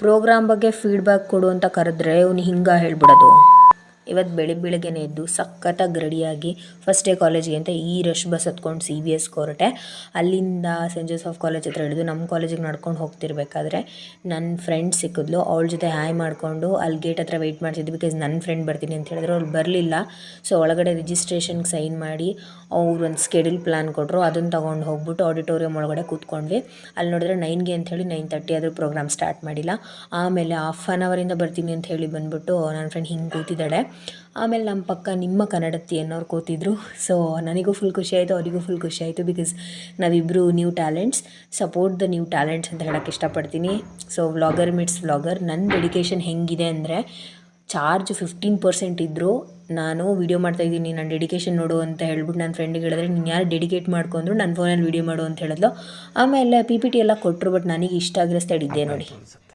Program ಬಗ್ಗೆ feedback ಕೊಡು ಅಂತ ಕರೆದ್ರೆ ಅವ್ನು ಹಿಂಗೆ ಹೇಳ್ಬಿಡೋದು. ಇವತ್ತು ಬೆಳಗ್ಗೆನೇ ಎದ್ದು ಸಖತ್ತಾಗಿ ರೆಡಿಯಾಗಿ ಫಸ್ಟ್ ಡೇ ಕಾಲೇಜಿಗೆ ಅಂತ ಈ ರಶ್ ಬಸ್ ಹತ್ಕೊಂಡು CBS ಹೊರಟೆ. ಅಲ್ಲಿಂದ ಸೆಂಟ್ ಜೋಸೆಫ್ ಕಾಲೇಜ್ ಹತ್ರ ಹಿಡಿದು ನಮ್ಮ ಕಾಲೇಜಿಗೆ ನಡ್ಕೊಂಡು ಹೋಗ್ತಿರ್ಬೇಕಾದ್ರೆ ನನ್ನ ಫ್ರೆಂಡ್ ಸಿಕ್ಕಿದ್ಲು. ಅವಳ ಜೊತೆ ಹಾಯ್ ಮಾಡಿಕೊಂಡು ಅಲ್ಲಿ ಗೇಟ್ ಹತ್ರ ವೆಯ್ಟ್ ಮಾಡ್ತಿದ್ದೆ. ಬಿಕಾಸ್ ನನ್ನ ಫ್ರೆಂಡ್ ಬರ್ತೀನಿ ಅಂತ ಹೇಳಿದ್ರು, ಅವ್ಳು ಬರಲಿಲ್ಲ. ಸೊ ಒಳಗಡೆ ರಿಜಿಸ್ಟ್ರೇಷನ್ಗೆ ಸೈನ್ ಮಾಡಿ ಅವ್ರು ಒಂದು ಸ್ಕೆಡ್ಯೂಲ್ ಪ್ಲ್ಯಾನ್ ಕೊಟ್ಟರು. ಅದನ್ನು ತೊಗೊಂಡು ಹೋಗ್ಬಿಟ್ಟು ಆಡಿಟೋರಿಯಂ ಒಳಗಡೆ ಕೂತ್ಕೊಂಡ್ವಿ. ಅಲ್ಲಿ ನೋಡಿದ್ರೆ 9ಗೆ ಅಂಥೇಳಿ 9:30 ಆದರೂ ಪ್ರೋಗ್ರಾಮ್ ಸ್ಟಾರ್ಟ್ ಮಾಡಿಲ್ಲ. ಆಮೇಲೆ ಹಾಫ್ ಆನ್ ಅವರಿಂದ ಬರ್ತೀನಿ ಅಂತ ಹೇಳಿ ಬಂದುಬಿಟ್ಟು ನನ್ನ ಫ್ರೆಂಡ್ ಹಿಂಗೆ ಕೂತಿದ್ದಾಳೆ. ಆಮೇಲೆ ನಮ್ಮ ಪಕ್ಕ ನಿಮ್ಮ ಕನ್ನಡತಿ ಅನ್ನೋರು ಕೂತಿದ್ರು. ಸೊ ನನಗೂ ಫುಲ್ ಖುಷಿ ಆಯಿತು, ಅವರಿಗೂ ಫುಲ್ ಖುಷಿ ಆಯಿತು. ಬಿಕಾಸ್ ನಾವಿಬ್ಬರು new talents, support the new talents ಅಂತ ಹೇಳೋಕ್ಕೆ ಇಷ್ಟಪಡ್ತೀನಿ. So vlogger meets vlogger. ನನ್ನ ಡೆಡಿಕೇಶನ್ ಹೆಂಗಿದೆ ಅಂದರೆ ಚಾರ್ಜ್ 15% ಇದ್ದರೂ ನಾನು ವೀಡಿಯೋ ಮಾಡ್ತಾಯಿದ್ದೀನಿ, ನನ್ನ ಡೆಡಿಕೇಶನ್ ನೋಡು ಅಂತ ಹೇಳ್ಬಿಟ್ಟು ನನ್ನ ಫ್ರೆಂಡಿಗೆ ಹೇಳಿದ್ರೆ, ನೀನು ಯಾರು ಡೆಡಿಕೇಟ್ ಮಾಡ್ಕೊಂಡ್ರು ನನ್ನ ಫೋನಲ್ಲಿ ವೀಡಿಯೋ ಮಾಡು ಅಂತ ಹೇಳಿದ್ಲು. ಆಮೇಲೆ PPT ಎಲ್ಲ ಕೊಟ್ಟರು. ಬಟ್ ನನಗೆ ಇಷ್ಟ ಆಗಿರೋ ಸ್ಟೈಲ್ ಇದ್ದೇ ನೋಡಿ.